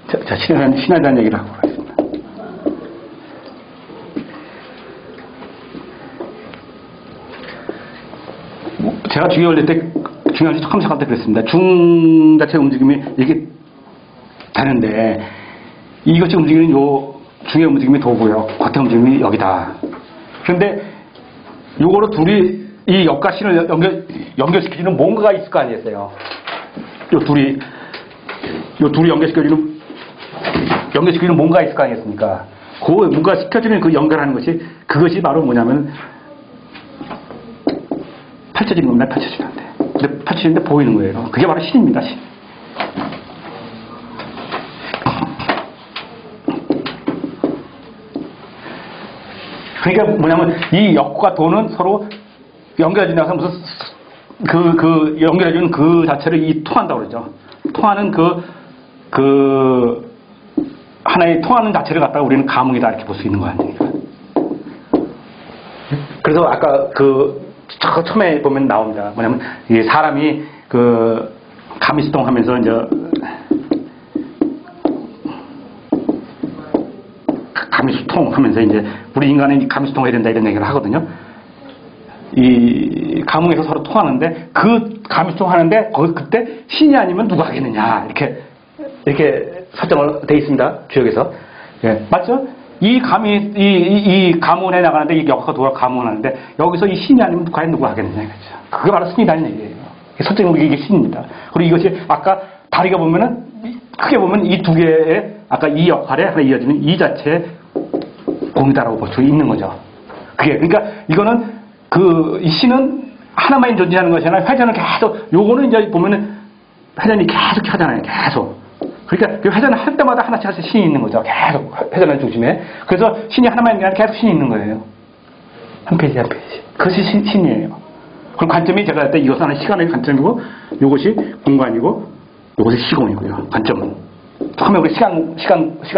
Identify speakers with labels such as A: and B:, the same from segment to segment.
A: 자, 신에 대한 얘기를 하고 가겠습니다. 제가 중요 원리 때, 중요한 처음 시작할 때 그랬습니다. 중 자체 움직임이 이렇게 되는데, 이것이 움직이는 요 중의 움직임이 도고요. 겉의 움직임이 여기다. 그런데 요거로 둘이 이 역과 신을 연결시키는 뭔가가 있을 거 아니겠어요? 요 둘이 연결시키는 뭔가가 있을 거 아니겠습니까? 그 뭔가 시켜주는 그 연결하는 것이, 그것이 바로 뭐냐면, 펼쳐지는 겁니다. 펼쳐지는데. 근데 펼쳐지는데 보이는 거예요. 그게 바로 신입니다. 신. 그러니까 뭐냐면, 이 역과 도는 서로 연결해준다고 해서 무슨, 연결해주는 그 자체를 이 통한다고 그러죠. 통하는 하나의 통하는 자체를 갖다가 우리는 감흥이다 이렇게 볼 수 있는 거 아닙니까? 그래서 아까 처음에 보면 나옵니다. 뭐냐면, 이 사람이 가미수통 하면서 이제, 가미수통 하면서 이제, 우리 인간은 가미수통해야 된다 이런 얘기를 하거든요. 이 감흥에서 서로 통하는데, 그 가미수통 하는데, 그때 신이 아니면 누가 하겠느냐, 이렇게 설정을 돼 있습니다. 주역에서. 예, 맞죠? 이 가문에 나가는데, 이 역학과 도가 가문하는데, 여기서 이 신이 아니면 과연 누가 하겠느냐, 이거죠. 그게 바로 신이라는 얘기예요. 설정적으로 이게 신입니다. 그리고 이것이 아까 다리가 보면은, 크게 보면 이 두 개의, 아까 이 역할에 하나 이어지는 이 자체의 공이다라고 볼 수 있는 거죠. 그러니까 이거는 이 신은 하나만 존재하는 것이 아니라 회전을 계속, 요거는 이제 보면은 회전이 계속 하잖아요. 계속. 그러니까 그 회전을 할 때마다 하나씩 신이 있는 거죠. 계속 회전하는 중심에. 그래서 신이 하나만 있는 게 아니라 계속 신이 있는 거예요. 한 페이지 한 페이지. 그것이 신이에요. 그럼 관점이 제가 할 때 이것은 하나 시간의 관점이고, 이것이 공간이고, 이것이 시공이고요. 관점은. 처음에 우리 시간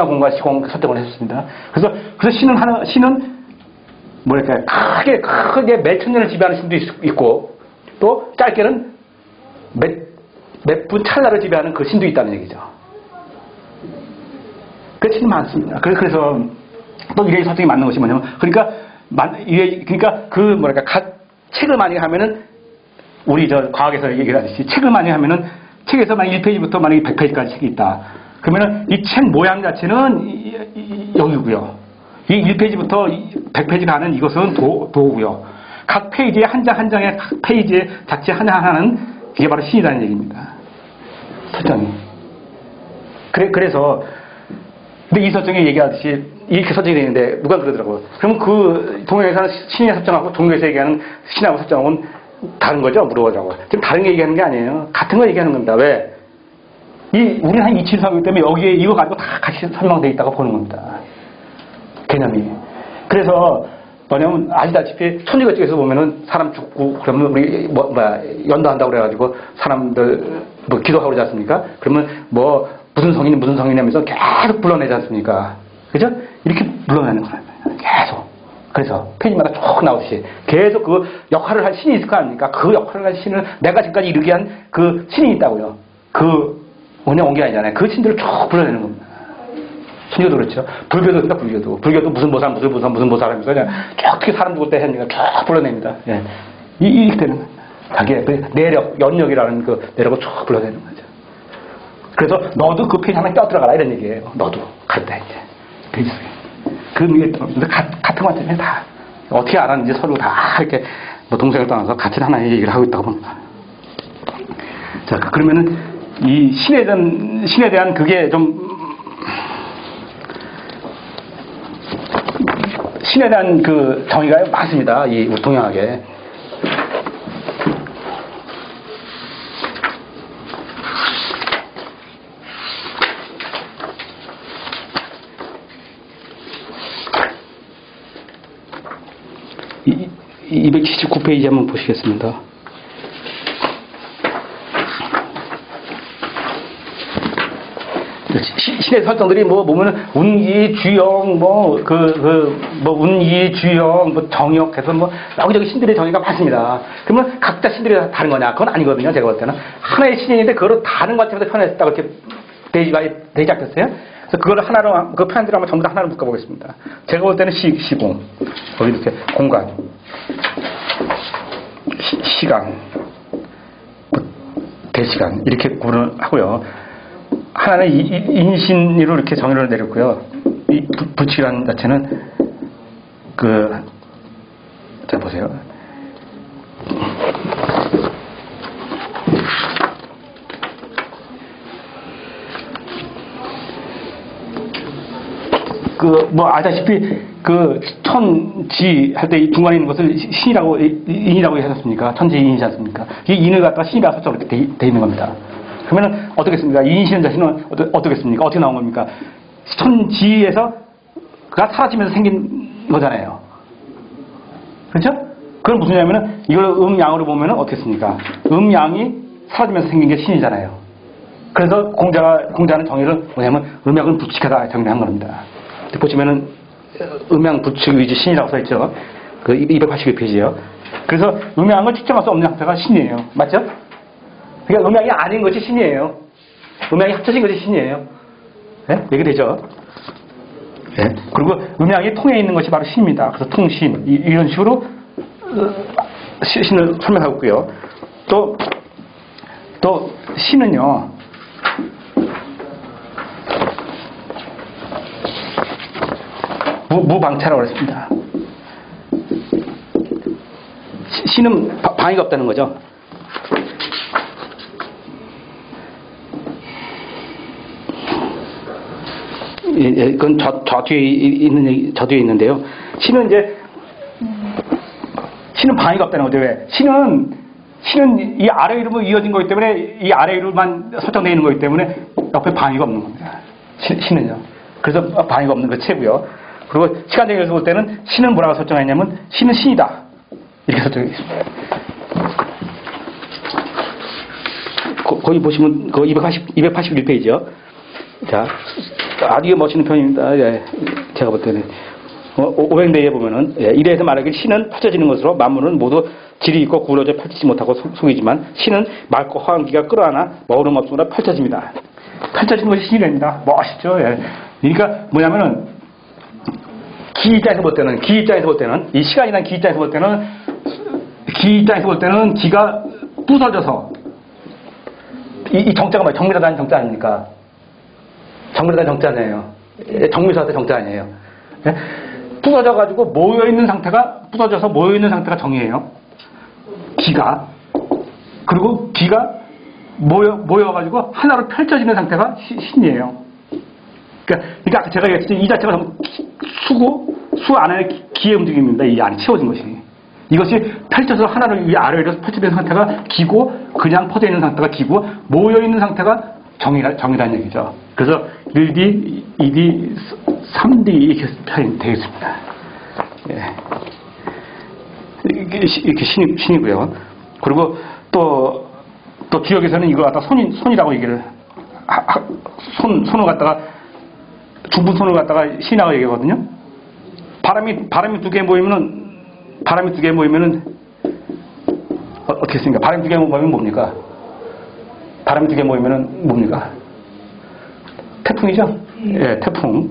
A: 공간 시공 설정을 했습니다. 그래서 신은 뭐랄까요, 크게 몇천 년을 지배하는 신도 있고, 또 짧게는 몇 분 찰나를 지배하는 그 신도 있다는 얘기죠. 그 신이 많습니다. 그래서 또 이게 설정이 맞는 것이 뭐냐면, 그러니까 책을 많이 하면은, 우리 과학에서 얘기하듯이 책을 많이 하면은, 책에서 만약 1페이지부터 만약에 100페이지까지 책이 있다. 그러면은 이 책 모양 자체는 여기고요. 이 1페이지부터 100페이지 가는 이것은 도고요. 각 페이지에 한 장의 각 페이지의 자체 하나하나는 이게 바로 신이라는 얘기입니다. 설정이. 그래서 근데 이 설정에 얘기하듯이 이렇게 설정이 되는데 누가 그러더라고요. 그럼 동영에서는 신이 설정하고 종교에서 얘기하는 신하고 설정하고는 다른 거죠? 물어보자고. 지금 다른 거 얘기하는 게 아니에요. 같은 거 얘기하는 겁니다. 왜? 우리는 한 이치를 사기 때문에 여기에 이거 가지고 다 같이 설명되어 있다고 보는 겁니다. 개념이. 그래서 뭐냐면 아시다시피 천주교 쪽에서 보면은 사람 죽고 그러면 우리 연도한다고 그래가지고 사람들 기도하고 그러지 않습니까? 그러면 무슨 성인 하면서 계속 불러내지 않습니까? 그죠? 이렇게 불러내는 거예요. 계속. 그래서 페이지마다 쭉 나오듯이 계속 그 역할을 할 신이 있을 거 아닙니까? 그 역할을 할 신을 내가 지금까지 이르게 한 그 신이 있다고요. 그원형 온 게 아니잖아요. 그 신들을 쭉 불러내는 겁니다. 천주교도 그렇죠. 불교도 그렇습니다. 불교도 무슨 보살 하면서 그냥 쭉 사람 죽을 때 하니까 쭉 불러냅니다. 예. 이렇게 되는 거예요. 자기의 내력, 연력이라는 그 내력을 쭉 불러내는 거죠. 그래서 너도 그 페이지 하나 껴들어가라 이런 얘기예요. 너도 갈 때 이제 페이지 속에. 같은 관점에 다 어떻게 알았는지 서로 다 이렇게 동생을 떠나서 같은 하나의 얘기를 하고 있다고 봅니다. 자, 그러면은 이 신에 대한 그게 좀 신에 대한 그 정의가 많습니다. 우리 동양학에. 이 279페이지 한번 보시겠습니다. 신의 설정들이 보면은 운기, 주영, 운기, 주영, 정역 해서 여기저기 신들의 정의가 많습니다. 그러면 각자 신들이 다 다른 거냐? 그건 아니거든요. 제가 볼 때는 하나의 신인데 그걸 다른 관점에서 표현했다고 이렇게 되지 않겠어요? 그래서 그걸 하나로, 그 표현들을 한번 전부 다 하나로 묶어보겠습니다. 제가 볼 때는 시공. 여기 이렇게 공간. 시간. 대시간. 이렇게 구분을 하고요. 하나는 인신으로 이렇게 정의를 내렸고요. 이 부치란 자체는 자 보세요. 아시다시피, 천지 할 때 이 중간에 있는 것을 인이라고 하셨습니까? 천지 인이지 않습니까? 이 인을 갖다가 신이라고 설정으로 돼 있는 겁니다. 그러면은, 어떻겠습니까? 인신의 자신은 어떻겠습니까? 어떻게 나온 겁니까? 천지에서, 그가 사라지면서 생긴 거잖아요. 그렇죠? 그건 무슨 얘기냐면은, 이걸 음양으로 보면은 어떻겠습니까? 음양이 사라지면서 생긴 게 신이잖아요. 그래서 공자는 정의를 뭐냐면, 음양은 부칙하다 정의를 한 겁니다. 보시면은 음양 부칙 위주 신이라고 써있죠. 282페이지에요. 그래서 음양을 측정할 수 없는 상태가 신이에요. 맞죠? 그러니까 음양이 아닌 것이 신이에요. 음양이 합쳐진 것이 신이에요. 네? 얘기되죠? 네. 그리고 음양이 통해 있는 것이 바로 신입니다. 그래서 통신 이런 식으로 신을 설명하고 있고요. 또 신은요. 무방차라고 했습니다. 신은 방해가 없다는 거죠. 그건 저 뒤에 있는데요. 신은 방해가 없다는 거죠. 왜? 신은 이 아래 이름으로 이어진 거기 때문에 이 아래 이름만 설정되어 있는 거기 때문에 옆에 방해가 없는 겁니다. 신은요. 그래서 방해가 없는 거 최고요. 그리고 시간적으로 볼 때는 신은 뭐라고 설정했냐면 신은 신이다. 이렇게 설정되어 있습니다. 거기 보시면 281페이지요. 자, 아주 멋있는 표현입니다. 예, 제가 볼 때는 500대에 보면은 이래서 말하길 신은 펼쳐지는 것으로 만물은 모두 질이 있고 구부러져 펼치지 못하고 속이지만 신은 맑고 허한 기가 끌어안아 머무름 없으므로 펼쳐집니다. 펼쳐지는 것이 신이 됩니다. 멋있죠. 예. 그러니까 뭐냐면은 기 입장에서 볼 때는 이 시간이라는 기 입장에서 볼 때는 기가 부서져서 이 정자가 뭐예요? 정밀하다는 정자 아닙니까? 정밀하다는 정자네요. 정밀하다는 정자 아니에요. 예? 부서져서 모여있는 상태가 정이에요. 기가. 그리고 기가 모여가지고 하나로 펼쳐지는 상태가 신이에요. 그러니까 제가 얘기했듯이 이 자체가 전부 수 안에 기의 움직임입니다. 이 안에 채워진 것이. 이것이 펼쳐서 하나를 위 아래로 펼쳐진 상태가 기고, 그냥 퍼져 있는 상태가 기고, 모여있는 상태가 정이라는 얘기죠. 그래서 1D, 2D, 3D 이렇게 표현되어 있습니다. 예. 이렇게 신이고요. 그리고 또 주역에서는 이거 갖다 손이라고 얘기를, 손을 갖다가 중분손을 갖다가 신이라고 얘기하거든요. 바람이 두 개 모이면은 어떻게 했습니까? 바람이 두 개 모이면 뭡니까? 바람이 두 개 모이면은 뭡니까? 태풍이죠? 예, 태풍.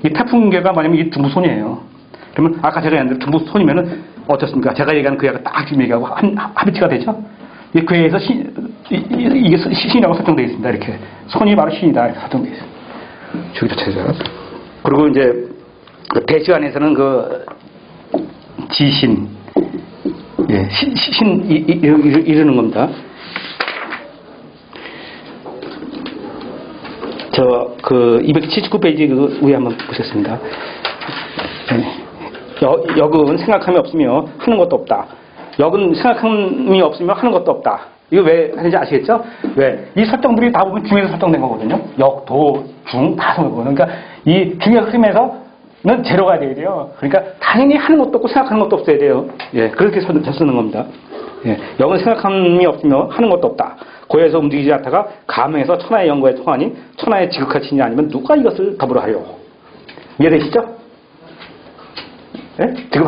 A: 이 태풍계가 뭐냐면 이게 중부손이에요. 그러면 아까 제가 얘기한 대로 중부손이면은 어떻습니까? 제가 얘기하는 그 애가 딱 지금 얘기하고 합의치가 되죠? 그 애에서 이게 신이라고 설정되어 있습니다. 이렇게. 손이 바로 신이다. 이렇게 설정되어 있습니다. 저기 자체죠. 그리고 이제 그 대시간에서는 그 지신, 예, 신 이르는 겁니다. 저 그 279페이지 그 위에 한번 보셨습니다. 네. 역은 생각함이 없으며 하는 것도 없다. 역은 생각함이 없으며 하는 것도 없다. 이거 왜 하는지 아시겠죠? 왜? 이 설정들이 다 보면 중에서 설정된 거거든요. 역, 도, 중 다 설정되거든요. 그러니까 이 중의 흐름에서는 제로가 돼야 돼요. 그러니까 당연히 하는 것도 없고 생각하는 것도 없어야 돼요. 예, 그렇게 쓰는 겁니다. 예, 역은 생각함이 없으며 하는 것도 없다. 고에서 움직이지 않다가 감행해서 천하의 영과에 통하니 천하의 지극하시니 아니면 누가 이것을 더불어 하요. 이해되시죠? 예? 지금